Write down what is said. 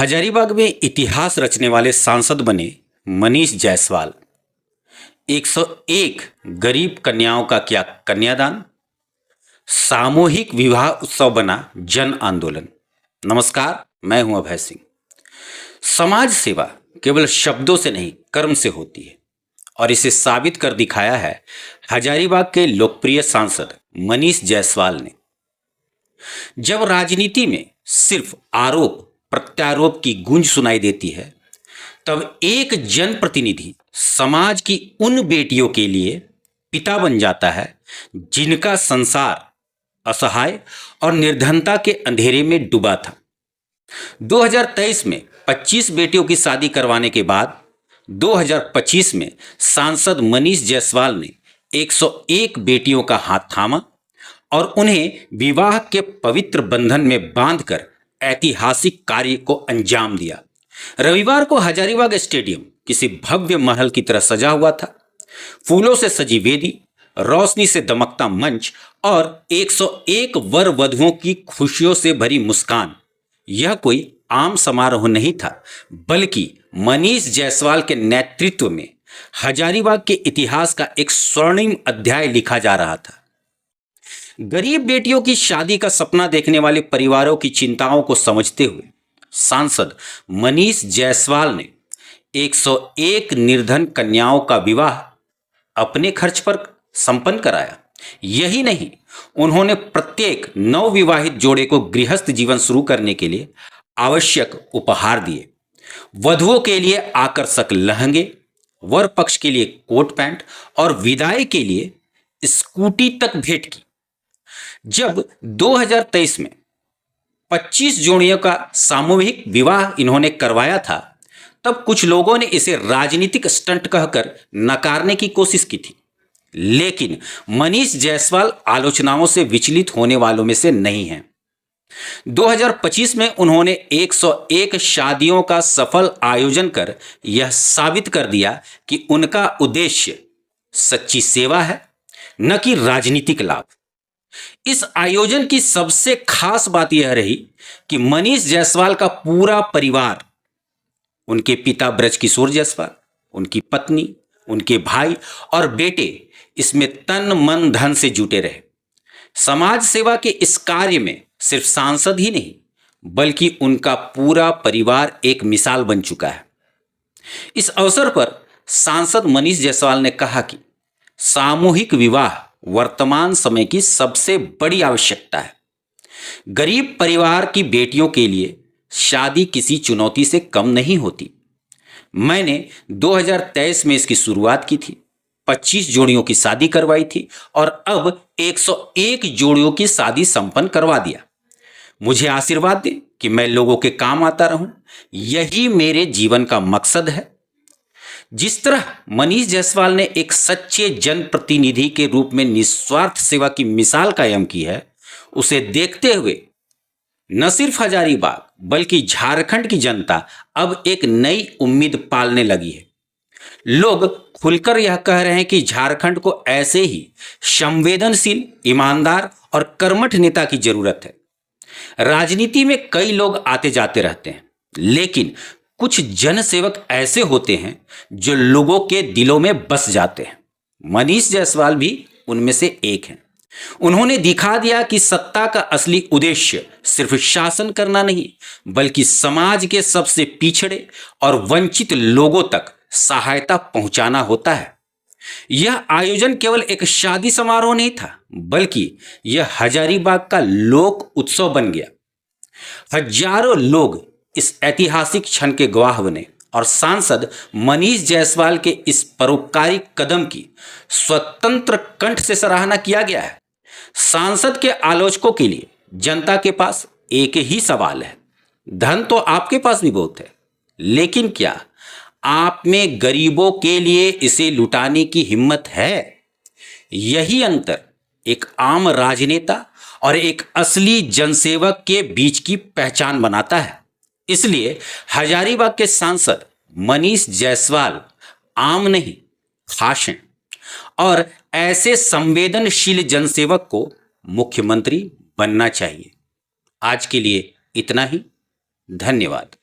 हजारीबाग में इतिहास रचने वाले सांसद बने मनीष जायसवाल। 101 गरीब कन्याओं का किया कन्यादान। सामूहिक विवाह उत्सव बना जन आंदोलन। नमस्कार, मैं हूं अभय सिंह। समाज सेवा केवल शब्दों से नहीं, कर्म से होती है और इसे साबित कर दिखाया है हजारीबाग के लोकप्रिय सांसद मनीष जायसवाल ने। जब राजनीति में सिर्फ आरोप प्रत्यारोप की गूंज सुनाई देती है, तब एक जनप्रतिनिधि समाज की उन बेटियों के लिए पिता बन जाता है जिनका संसार असहाय और निर्धनता के अंधेरे में डूबा था। 2023 में 25 बेटियों की शादी करवाने के बाद 2025 में सांसद मनीष जायसवाल ने 101 बेटियों का हाथ थामा और उन्हें विवाह के पवित्र बंधन में बांधकर ऐतिहासिक कार्य को अंजाम दिया। रविवार को हजारीबाग स्टेडियम किसी भव्य महल की तरह सजा हुआ था। फूलों से सजी वेदी, रोशनी से दमकता मंच और 101 वर वधुओं की खुशियों से भरी मुस्कान। यह कोई आम समारोह नहीं था, बल्कि मनीष जायसवाल के नेतृत्व में हजारीबाग के इतिहास का एक स्वर्णिम अध्याय लिखा जा रहा था। गरीब बेटियों की शादी का सपना देखने वाले परिवारों की चिंताओं को समझते हुए सांसद मनीष जायसवाल ने 101 निर्धन कन्याओं का विवाह अपने खर्च पर संपन्न कराया। यही नहीं, उन्होंने प्रत्येक नवविवाहित जोड़े को गृहस्थ जीवन शुरू करने के लिए आवश्यक उपहार दिए। वधुओं के लिए आकर्षक लहंगे, वर पक्ष के लिए कोट पैंट और विदाई के लिए स्कूटी तक भेंट की। जब 2023 में 25 जोड़ियों का सामूहिक विवाह इन्होंने करवाया था, तब कुछ लोगों ने इसे राजनीतिक स्टंट कहकर नकारने की कोशिश की थी। लेकिन मनीष जायसवाल आलोचनाओं से विचलित होने वालों में से नहीं हैं। 2025 में उन्होंने 101 शादियों का सफल आयोजन कर यह साबित कर दिया कि उनका उद्देश्य सच्ची सेवा है, न कि राजनीतिक लाभ। इस आयोजन की सबसे खास बात यह रही कि मनीष जायसवाल का पूरा परिवार, उनके पिता ब्रजकिशोर जायसवाल, उनकी पत्नी, उनके भाई और बेटे इसमें तन मन धन से जुटे रहे। समाज सेवा के इस कार्य में सिर्फ सांसद ही नहीं, बल्कि उनका पूरा परिवार एक मिसाल बन चुका है। इस अवसर पर सांसद मनीष जायसवाल ने कहा कि सामूहिक विवाह वर्तमान समय की सबसे बड़ी आवश्यकता है। गरीब परिवार की बेटियों के लिए शादी किसी चुनौती से कम नहीं होती। मैंने 2023 में इसकी शुरुआत की थी, 25 जोड़ियों की शादी करवाई थी और अब 101 जोड़ियों की शादी संपन्न करवा दिया। मुझे आशीर्वाद दें कि मैं लोगों के काम आता रहूं, यही मेरे जीवन का मकसद है। जिस तरह मनीष जायसवाल ने एक सच्चे जनप्रतिनिधि के रूप में निस्वार्थ सेवा की मिसाल कायम की है, उसे देखते हुए न सिर्फ हजारीबाग बल्कि झारखंड की जनता अब एक नई उम्मीद पालने लगी है। लोग खुलकर यह कह रहे हैं कि झारखंड को ऐसे ही संवेदनशील, ईमानदार और कर्मठ नेता की जरूरत है। राजनीति में कई लोग आते जाते रहते हैं, लेकिन कुछ जनसेवक ऐसे होते हैं जो लोगों के दिलों में बस जाते हैं। मनीष जायसवाल भी उनमें से एक हैं। उन्होंने दिखा दिया कि सत्ता का असली उद्देश्य सिर्फ शासन करना नहीं, बल्कि समाज के सबसे पिछड़े और वंचित लोगों तक सहायता पहुंचाना होता है। यह आयोजन केवल एक शादी समारोह नहीं था, बल्कि यह हजारीबाग का लोक उत्सव बन गया। हजारों लोग इस ऐतिहासिक क्षण के गवाह बने और सांसद मनीष जायसवाल के इस परोपकारी कदम की स्वतंत्र कंठ से सराहना किया गया है। सांसद के आलोचकों के लिए जनता के पास एक ही सवाल है, धन तो आपके पास भी बहुत है, लेकिन क्या आप में गरीबों के लिए इसे लुटाने की हिम्मत है? यही अंतर एक आम राजनेता और एक असली जनसेवक के बीच की पहचान बनाता है। इसलिए हजारीबाग के सांसद मनीष जायसवाल आम नहीं, खास हैं और ऐसे संवेदनशील जनसेवक को मुख्यमंत्री बनना चाहिए। आज के लिए इतना ही। धन्यवाद।